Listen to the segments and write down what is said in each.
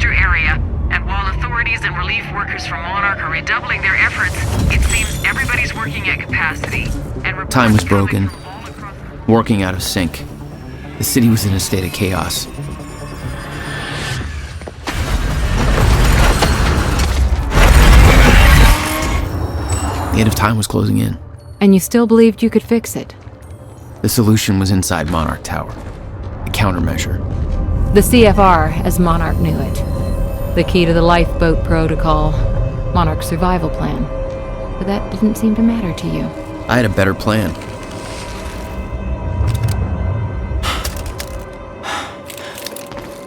disaster area, and while authorities and relief workers from Monarch are redoubling their efforts, it seems everybody's working at capacity. And time was broken, working out of sync. The city was in a state of chaos. The end of time was closing in. And you still believed you could fix it? The solution was inside Monarch Tower. A countermeasure. The CFR, as Monarch knew it. The key to the lifeboat protocol. Monarch's survival plan. But that didn't seem to matter to you. I had a better plan.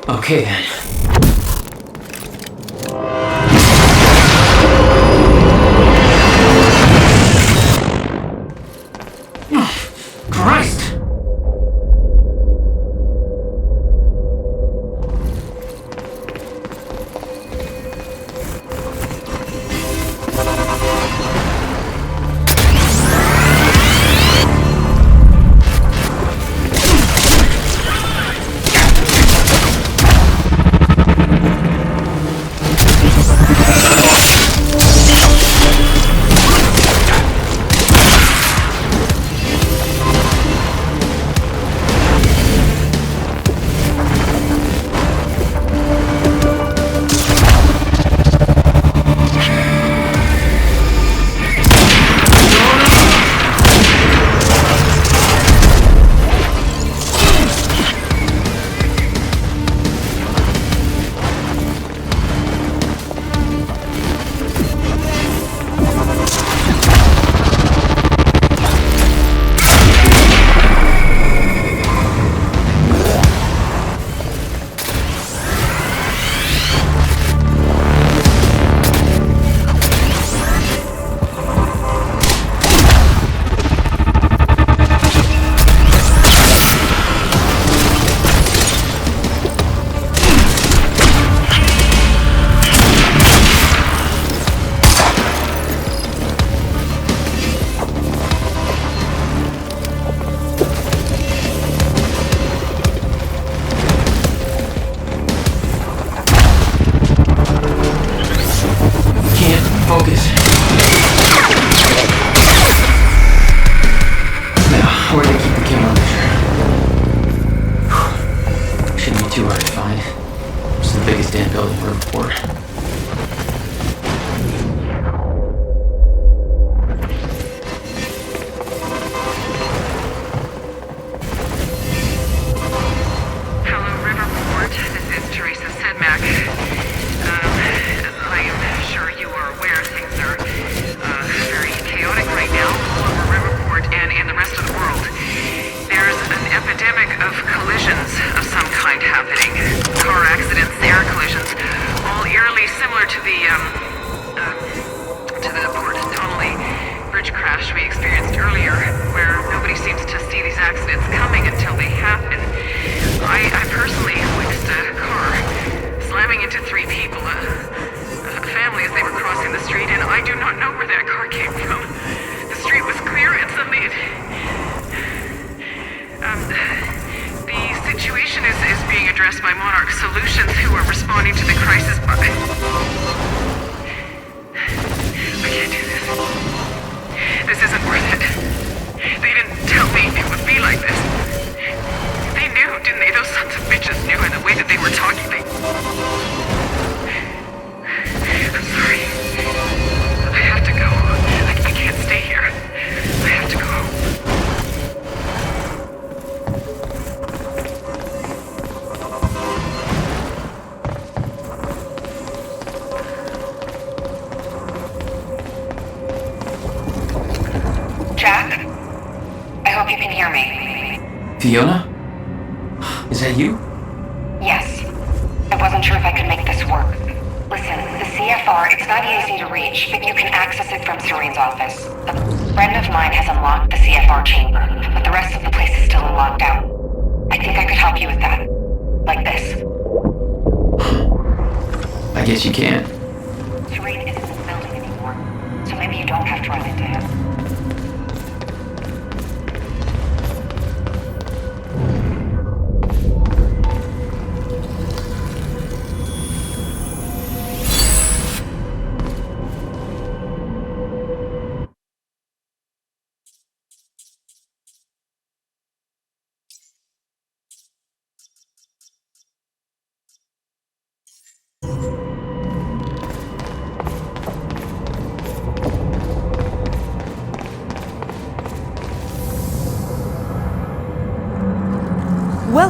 Okay then. Christ! Fiona? Is that you? Yes. I wasn't sure if I could make this work. Listen, the CFR, it's not easy to reach, but you can access it from Serene's office. A friend of mine has unlocked the CFR chamber, but the rest of the place is still locked out. I think I could help you with that. Like this. I guess you can. Serene isn't in the building anymore, so maybe you don't have to run into him.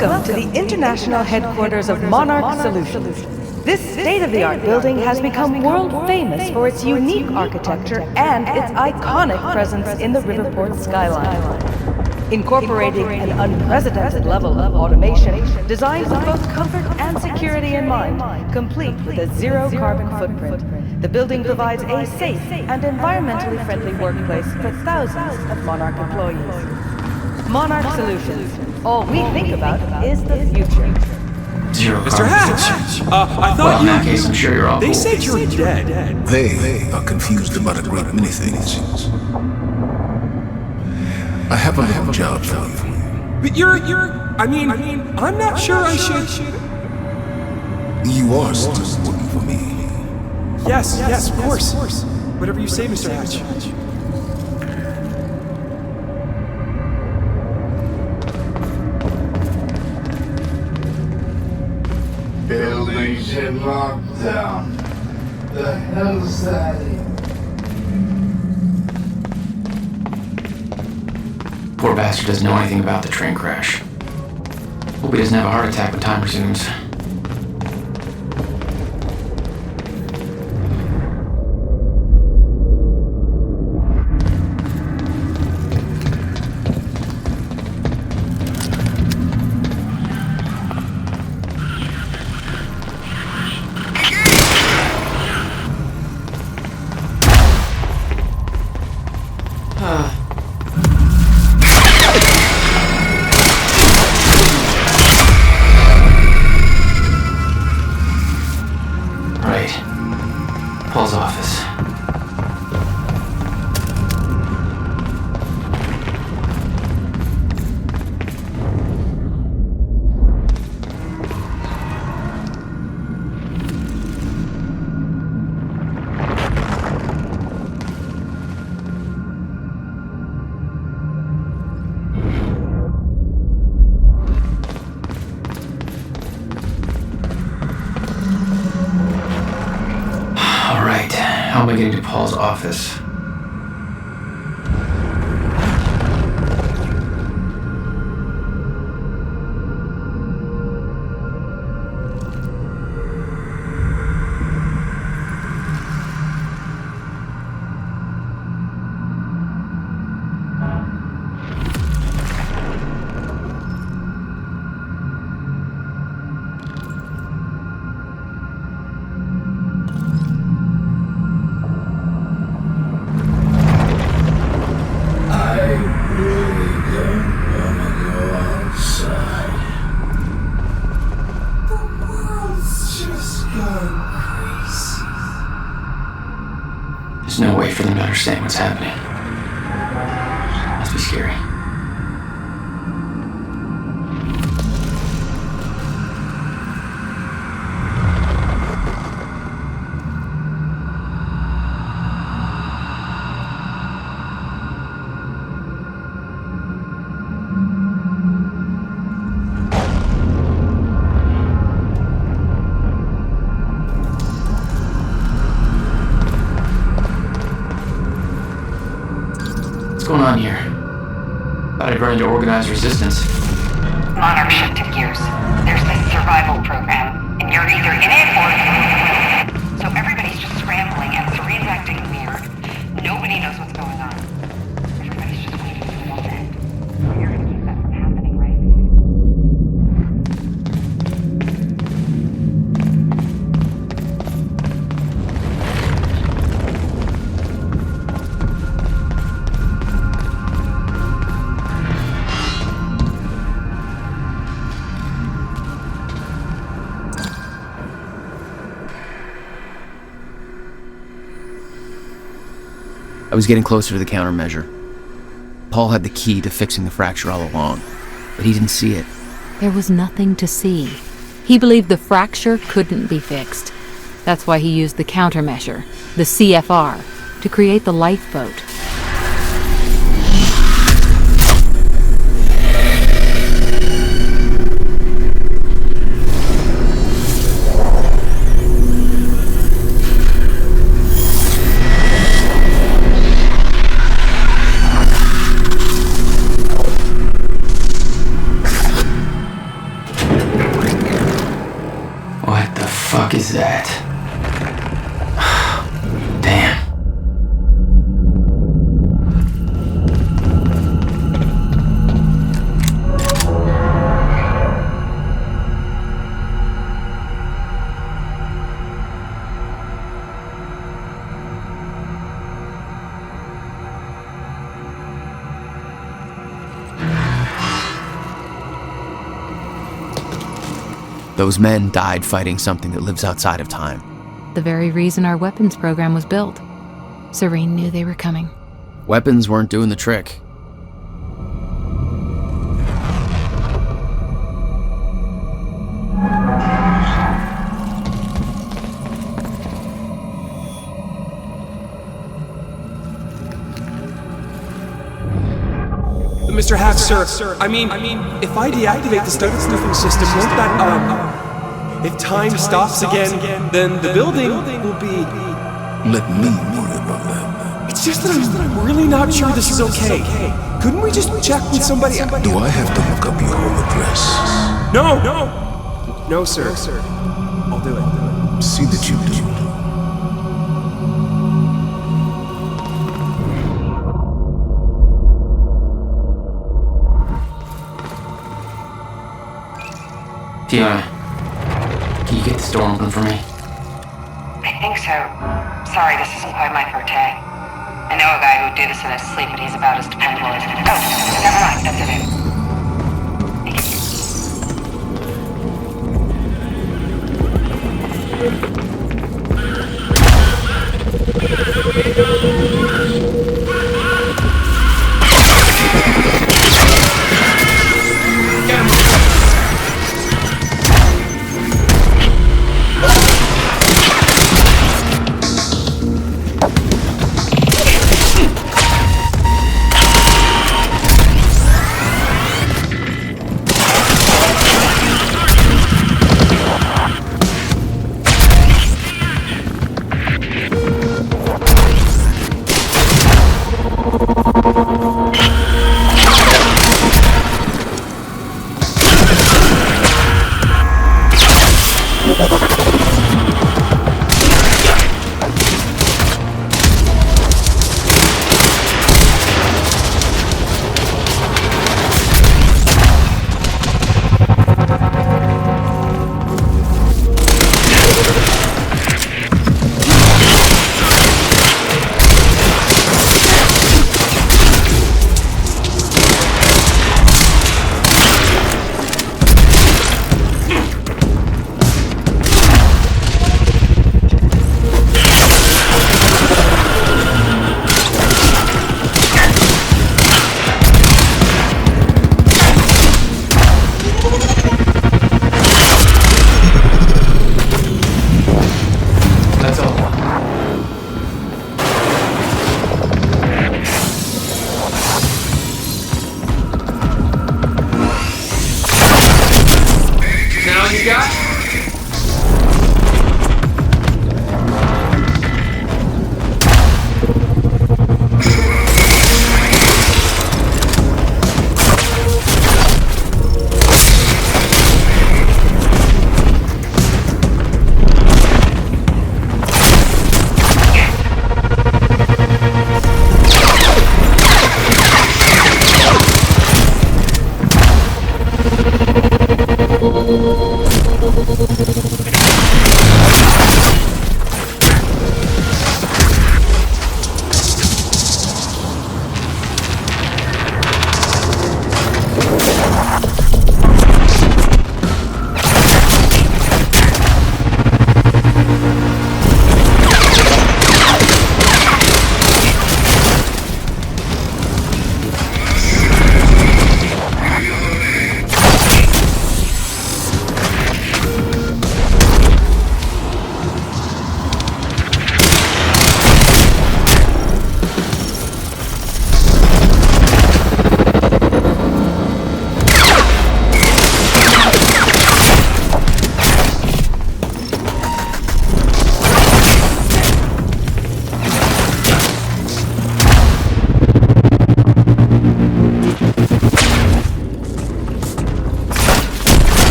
Welcome to the international headquarters of Monarch Solutions. This state-of-the-art building has become world-famous for its unique architecture and its iconic presence in the Riverport skyline. Incorporating an unprecedented level of automation designed with both comfort and security in mind, complete with a zero-carbon footprint, the building provides a safe and environmentally friendly workplace for thousands of Monarch employees. Monarch Solutions. All we think about is the future. Zero Mr. carbon Hatch! footprint. I thought Well, in that case, I'm sure you're all They cool. said you're dead. They are confused about a great many things. I have a little job for you. But I mean, I'm not sure I should... You are still working for me. Yes, of course. Whatever you say, Mr. Hatch. Buildings in lockdown. The hell's that? Poor bastard doesn't know anything about the train crash. Hope he doesn't have a heart attack when time resumes. Paul's office. How am I getting to Paul's office? There's no way for them to understand what's happening. Must be scary. What's going on here? Thought I'd run into organized resistance. Monarch shifted gears. There's this survival program, and you're either in it or you're... So everybody's just scrambling, and Serene's acting weird. Nobody knows what's going on. Everybody's just waiting for the moment. You're gonna keep that from happening, right? I was getting closer to the countermeasure. Paul had the key to fixing the fracture all along, but he didn't see it. There was nothing to see. He believed the fracture couldn't be fixed. That's why he used the countermeasure, the CFR, to create the lifeboat. is that? Damn. Those men died fighting something that lives outside of time. The very reason our weapons program was built. Serene knew they were coming. Weapons weren't doing the trick. Mr. Hack, sir. I mean, if I deactivate the study sniffing system, won't that, if time stops again, then the building will be... Let me worry about that. It's just that I'm really not sure this is okay. Couldn't we just check with somebody? Do I have to look up your home address? No, sir. I'll do it. See that you do. Fiona, can you get this door open for me? I think so. Sorry, this isn't quite my forte. I know a guy who'd do this in his sleep, but he's about as dependable as... Oh, never mind, that's it.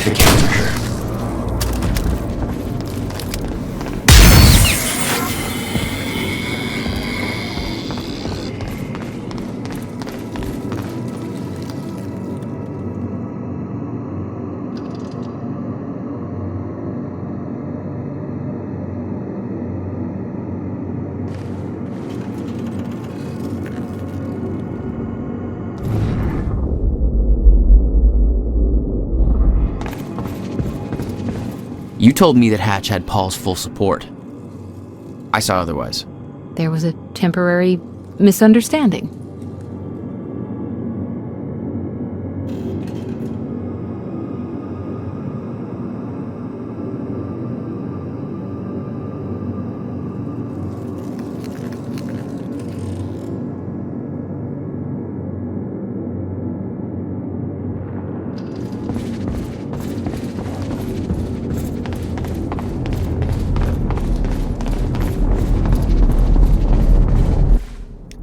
the countermeasure. You told me that Hatch had Paul's full support. I saw otherwise. There was a temporary misunderstanding.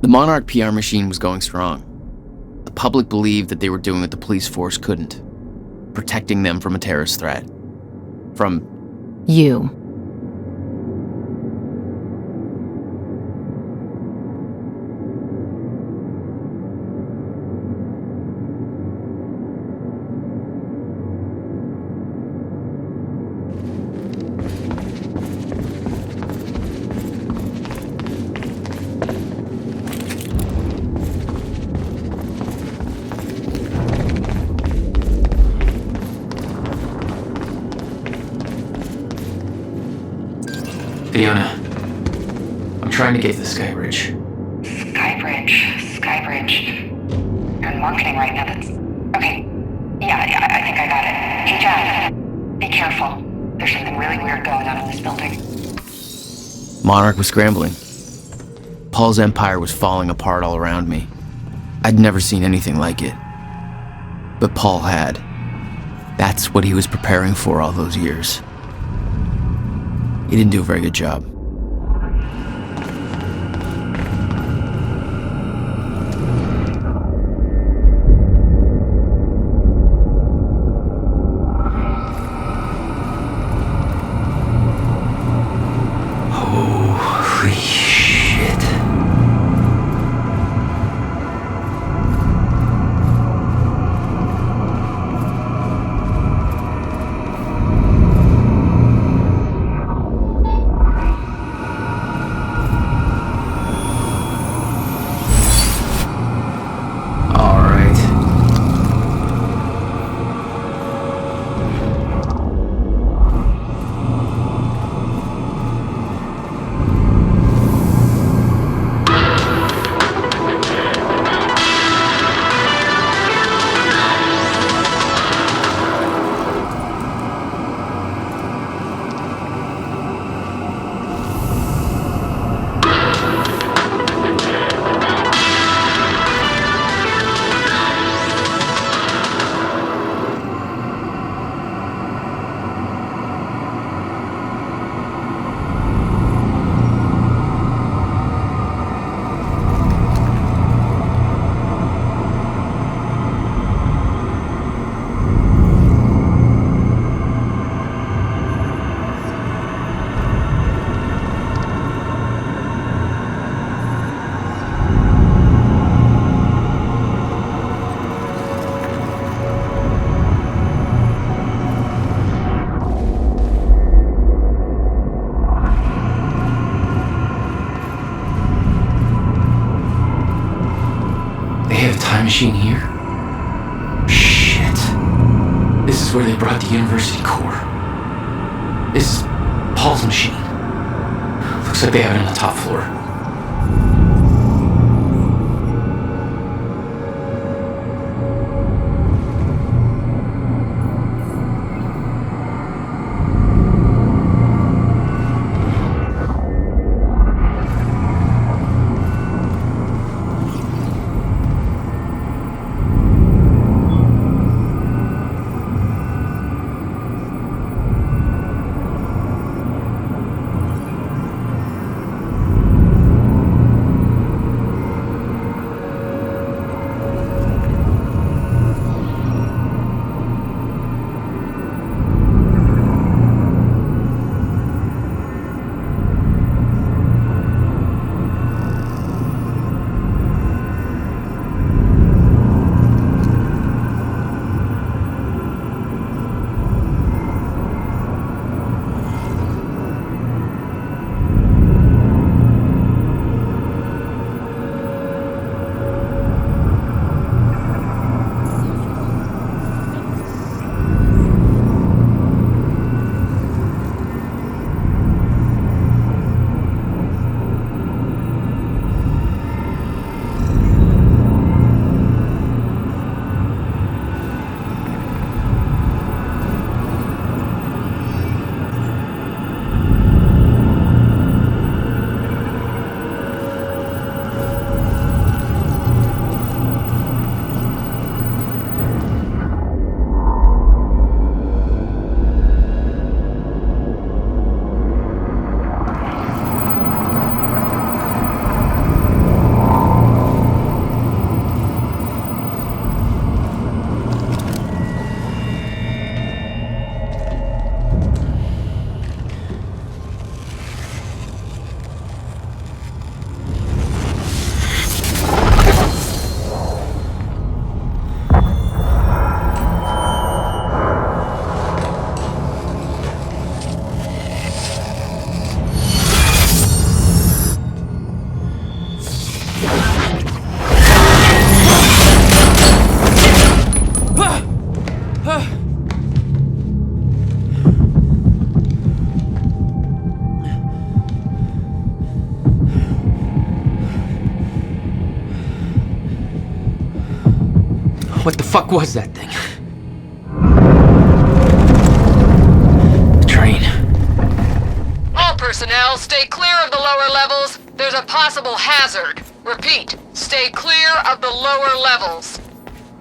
The Monarch PR machine was going strong. The public believed that they were doing what the police force couldn't, protecting them from a terrorist threat. From You. Fiona, I'm trying to get to the Skybridge. Skybridge. You're in marketing right now, that's... Okay. Yeah, I think I got it. Hey, Jack. Be careful. There's something really weird going on in this building. Monarch was scrambling. Paul's empire was falling apart all around me. I'd never seen anything like it. But Paul had. That's what he was preparing for all those years. He didn't do a very good job. Holy shit. Machine here? Shit. This is where they brought the university core. This is Paul's machine. Looks like they have it on the top floor. What the fuck was that thing? The train. All personnel, stay clear of the lower levels. There's a possible hazard. Repeat, stay clear of the lower levels.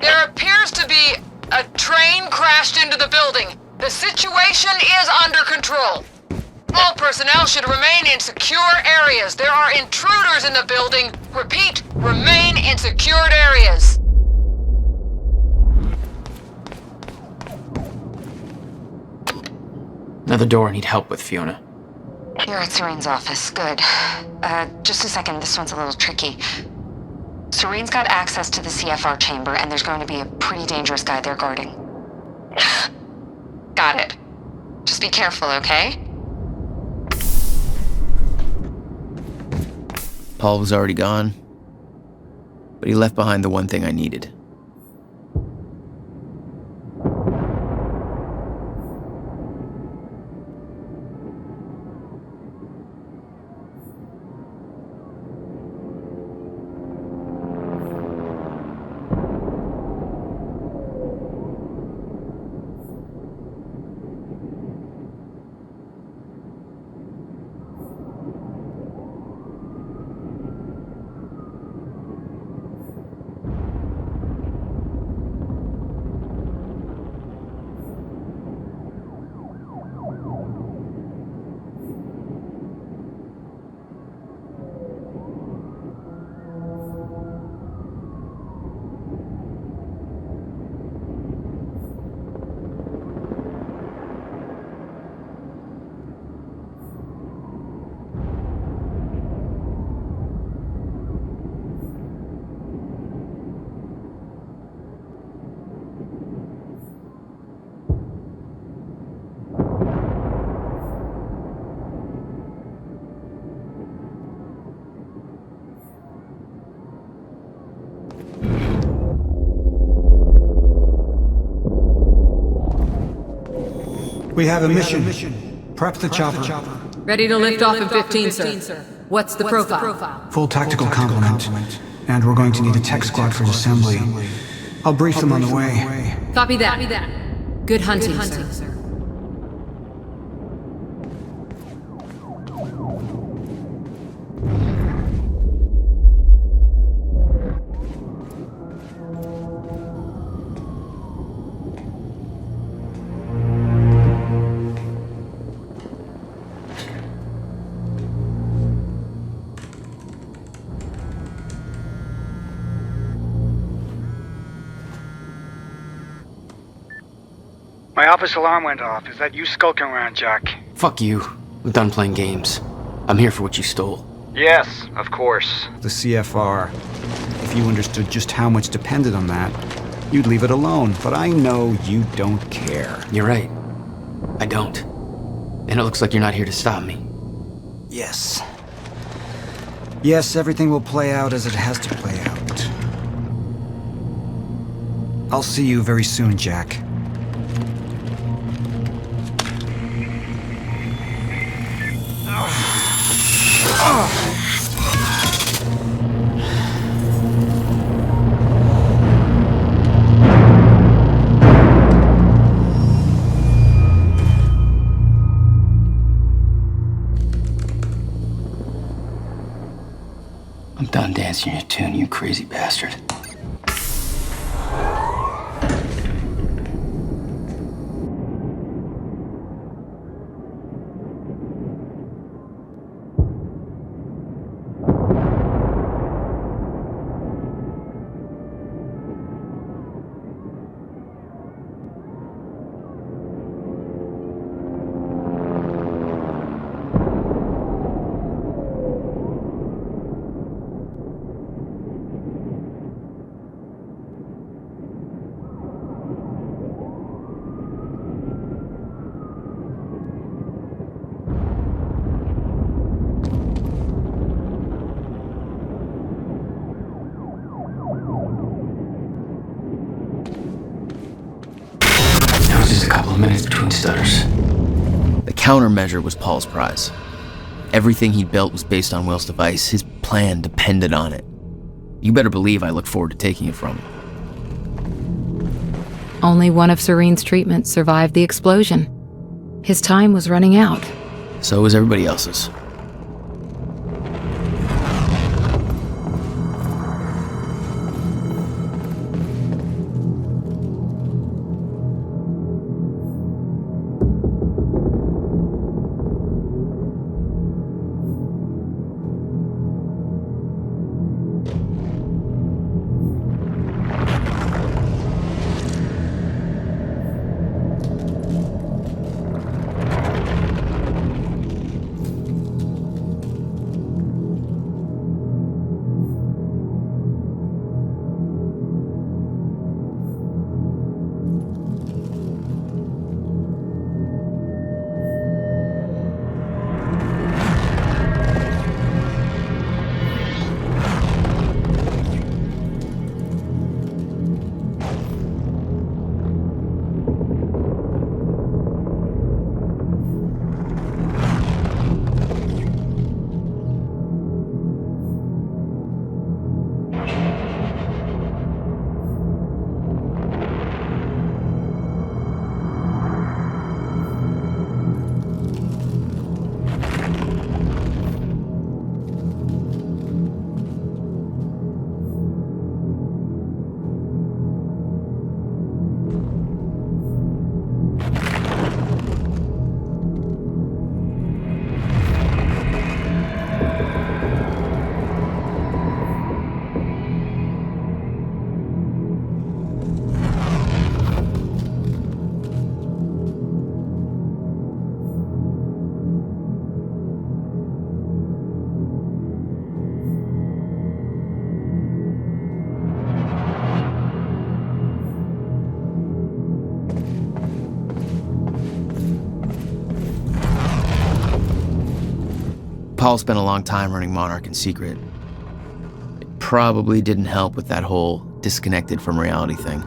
There appears to be a train crashed into the building. The situation is under control. All personnel should remain in secure areas. There are intruders in the building. Repeat, remain in secured areas. Another door I need help with, Fiona. You're at Serene's office. Good. Just a second, this one's a little tricky. Serene's got access to the CFR chamber, and there's going to be a pretty dangerous guy there guarding. Got it. Just be careful, okay? Paul was already gone, but he left behind the one thing I needed. We have a mission. Prep the chopper. Ready to lift off in 15, sir. What's the profile? Full tactical complement. And we're going to need a tech squad for assembly. I'll brief them on the way. Copy that. Good hunting, sir. My office alarm went off. Is that you skulking around, Jack? Fuck you. I'm done playing games. I'm here for what you stole. Yes, of course. The CFR. If you understood just how much depended on that, you'd leave it alone. But I know you don't care. You're right. I don't. And it looks like you're not here to stop me. Yes. Yes, everything will play out as it has to play out. I'll see you very soon, Jack. I'm done dancing your tune, you crazy bastard. Just a couple of minutes between stutters. The countermeasure was Paul's prize. Everything he built was based on Will's device. His plan depended on it. You better believe I look forward to taking it from him. Only one of Serene's treatments survived the explosion. His time was running out. So was everybody else's. Paul spent a long time running Monarch in secret. It probably didn't help with that whole disconnected from reality thing.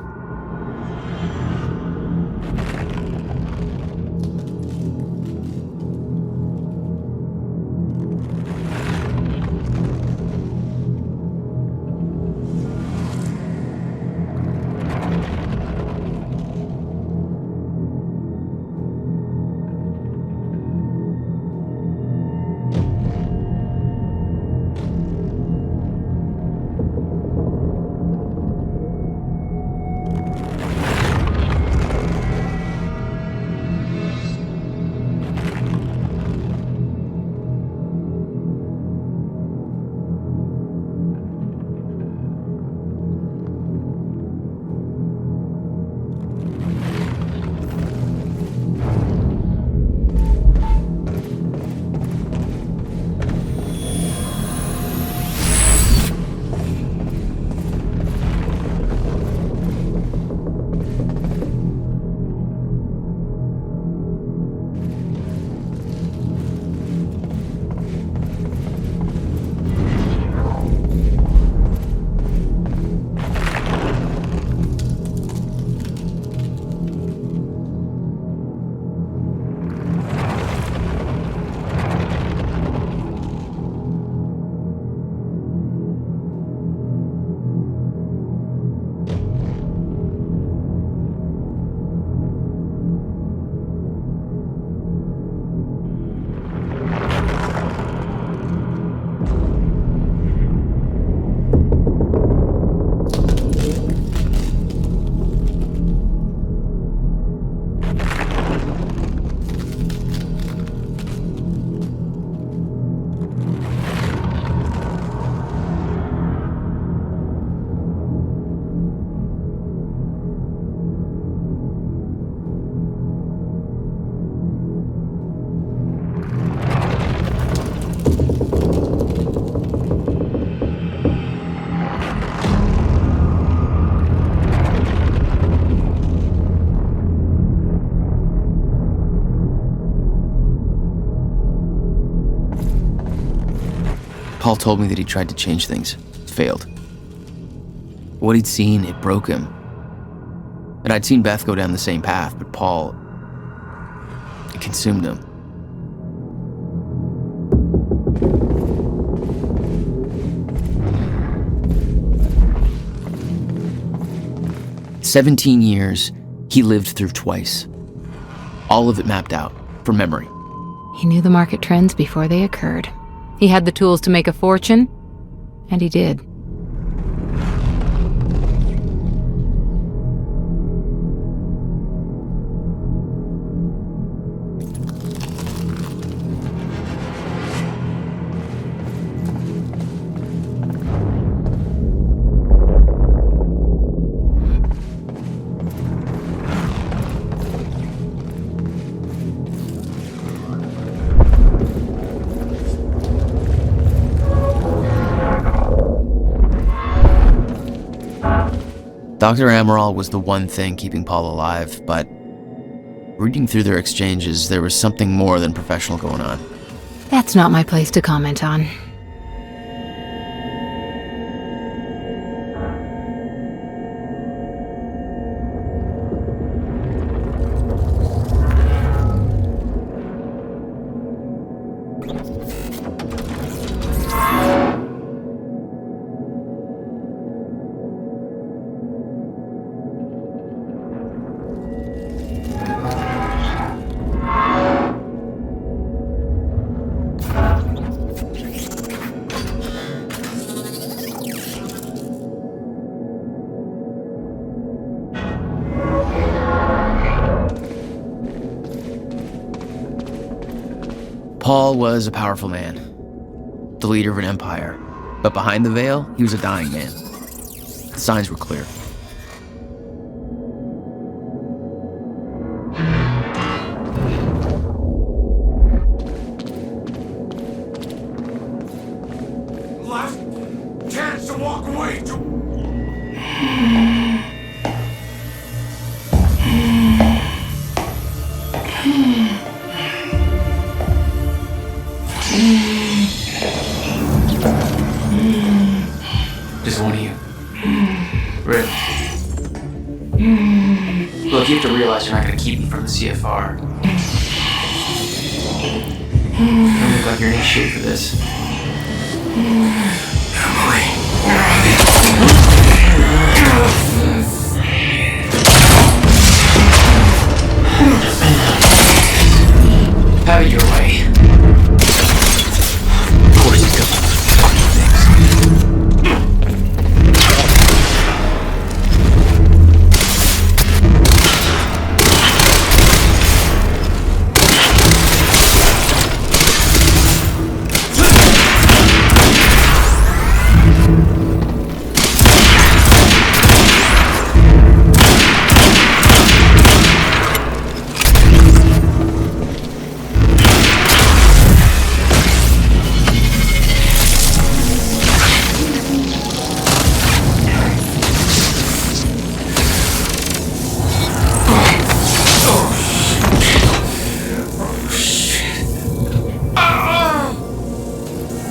Paul told me that he tried to change things. Failed. What he'd seen, it broke him. And I'd seen Beth go down the same path, but Paul... it consumed him. "17 years, he lived through twice. All of it mapped out, from memory. He knew the market trends before they occurred. He had the tools to make a fortune, and he did. Dr. Amaral was the one thing keeping Paul alive, but reading through their exchanges, there was something more than professional going on. That's not my place to comment on. Paul was a powerful man, the leader of an empire, but behind the veil, he was a dying man. The signs were clear. Last chance to walk away. Just one of you. Really? Look, you have to realize you're not going to keep me from the CFR. You don't look like you're in any shape for this. Have it your way. Of course he's got those fucking things.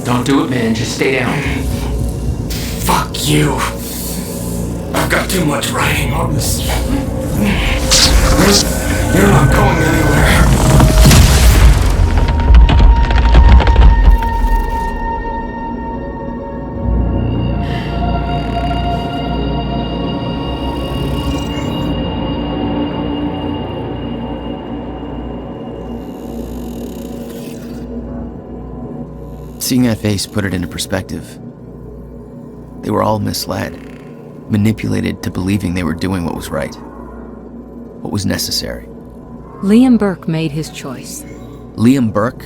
Don't do it, man. Just stay down. Fuck you. I've got too much writing on this. You're not going anywhere. Seeing that face put it into perspective. They were all misled, manipulated to believing they were doing what was right, what was necessary. Liam Burke made his choice. Liam Burke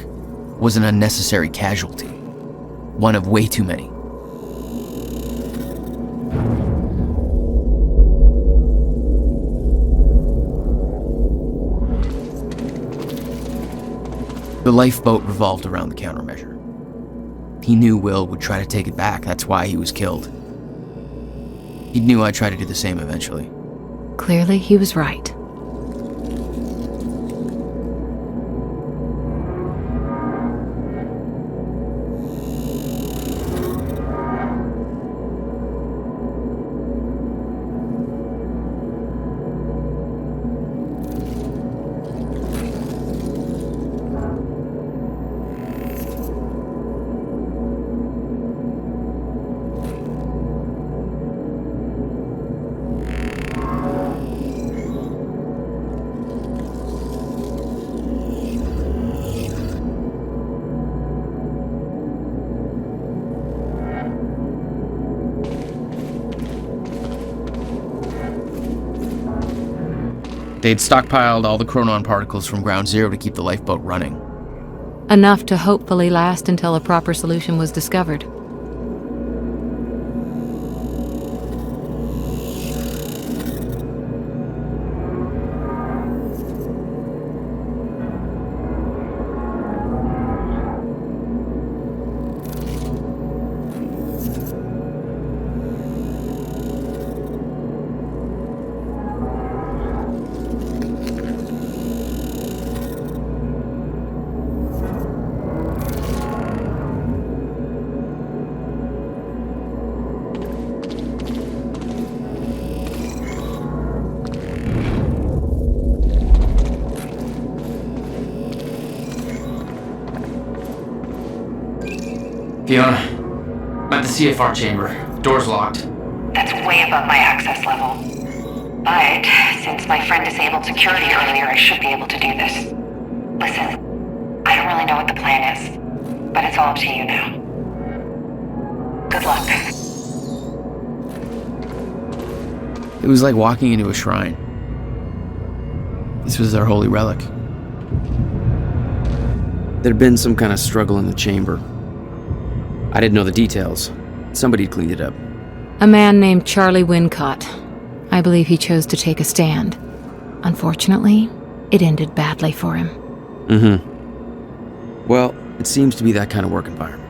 was an unnecessary casualty, one of way too many. The lifeboat revolved around the countermeasure. He knew Will would try to take it back, that's why he was killed. He knew I'd try to do the same eventually. Clearly, he was right. They'd stockpiled all the chronon particles from ground zero to keep the lifeboat running. Enough to hopefully last until a proper solution was discovered. Fiona, I'm at the CFR chamber. Door's locked. That's way above my access level. But, since my friend disabled security earlier, I should be able to do this. Listen, I don't really know what the plan is, but it's all up to you now. Good luck. It was like walking into a shrine. This was their holy relic. There'd been some kind of struggle in the chamber. I didn't know the details. Somebody cleaned it up. A man named Charlie Wincott. I believe he chose to take a stand. Unfortunately, it ended badly for him. Mm-hmm. Well, it seems to be that kind of work environment.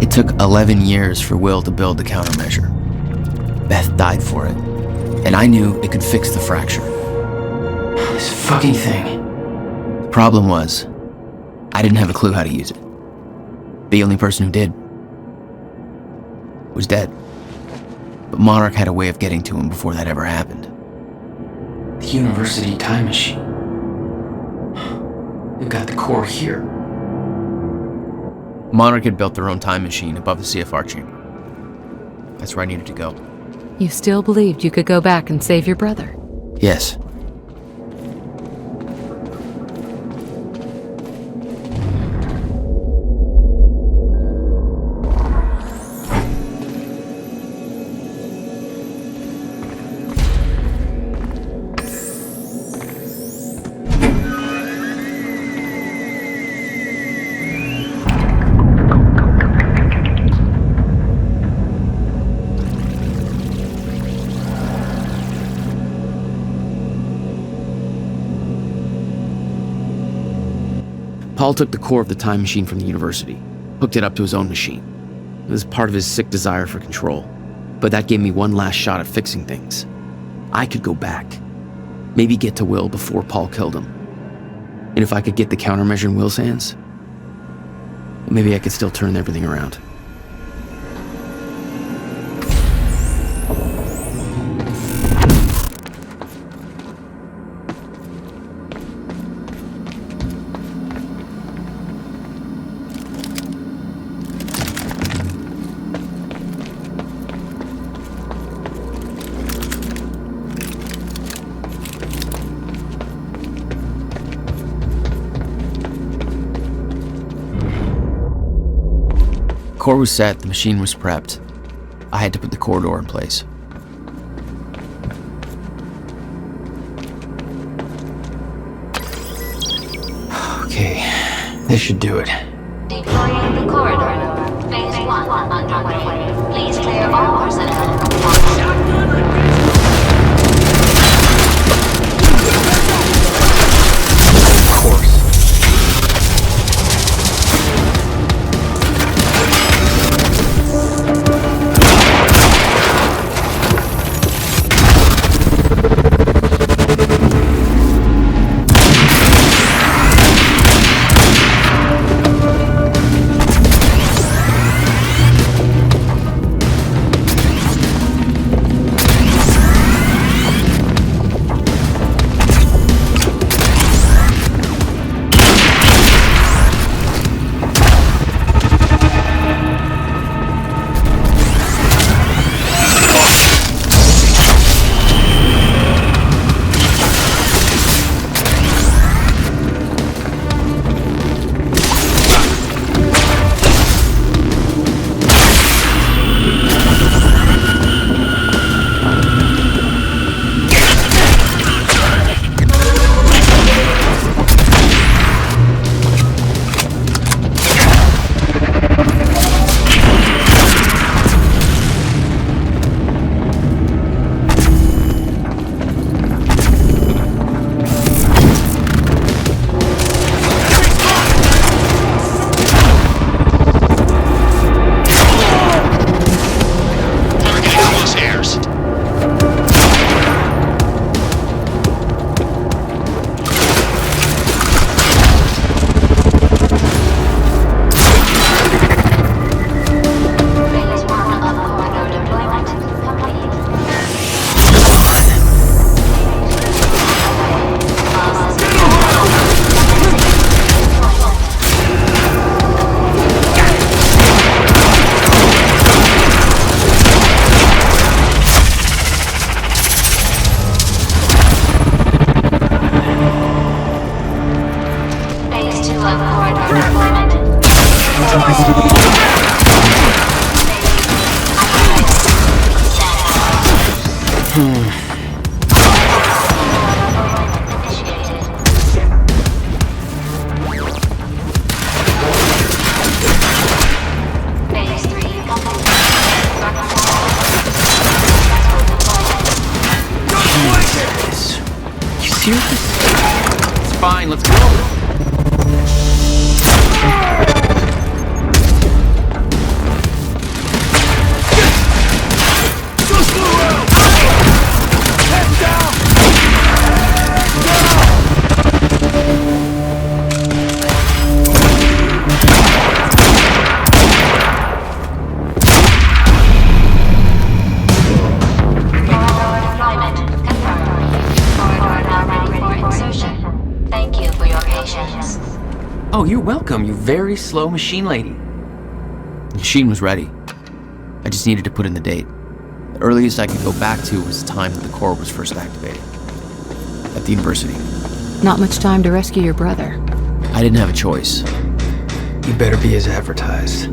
It took 11 years for Will to build the countermeasure. Beth died for it, and I knew it could fix the fracture. This fucking thing. The problem was, I didn't have a clue how to use it. The only person who did was dead. But Monarch had a way of getting to him before that ever happened. The university time machine. They've got the core here. Monarch had built their own time machine above the CFR chamber. That's where I needed to go. You still believed you could go back and save your brother? Yes. Paul took the core of the time machine from the university, hooked it up to his own machine. It was part of his sick desire for control, but that gave me one last shot at fixing things. I could go back, maybe get to Will before Paul killed him. And if I could get the countermeasure in Will's hands, maybe I could still turn everything around. The core was set, the machine was prepped. I had to put the core door in place. Okay, this should do it. Deploying the corridor. Phase 1 underway. Please clear all personnel. Of course. It's fine, let's go. Oh, you're welcome, you very slow machine lady. The machine was ready. I just needed to put in the date. The earliest I could go back to was the time that the core was first activated. At the university. Not much time to rescue your brother. I didn't have a choice. You better be as advertised.